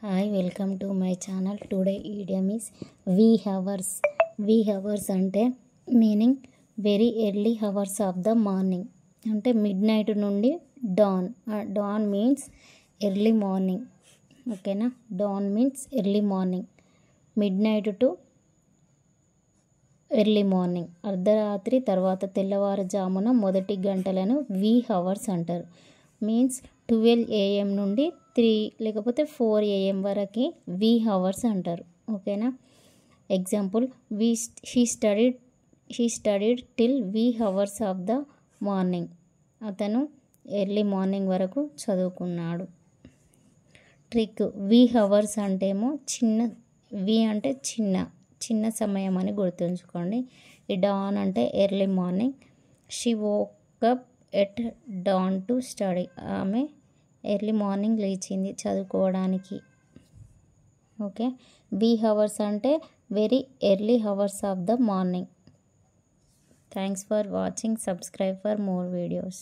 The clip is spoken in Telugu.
Hi, welcome to my channel. Today idiom is wee hours. Wee hours అంటే meaning very early hours of the morning, అంటే మిడ్ నైట్ నుండి dawn. Dawn means early morning. ఓకేనా, dawn means early morning. Midnight to early morning, అర్ధరాత్రి తర్వాత తెల్లవారుజామున మొదటి గంటలను వీ హవర్స్ అంటారు. మీన్స్ 12 AM నుండి 3 లేకపోతే 4 AM వరకు వీ హవర్స్ అంటారు. ఓకేనా, example she studied till we hours of the morning. అతను ఎర్లీ మార్నింగ్ వరకు చదువుకున్నాడు. ట్రిక్, వీ హవర్స్ అంటే ఏమో చిన్న, వీ అంటే చిన్న సమయం అని గుర్తుంచుకోండి. ఈ డాన్ అంటే early morning. She woke up at dawn to study. ఆమె ఎర్లీ మార్నింగ్ లేచింది చదువుకోవడానికి. ఓకే, వీ హవర్స్ అంటే very early hours of the morning. Thanks for watching. Subscribe for more videos.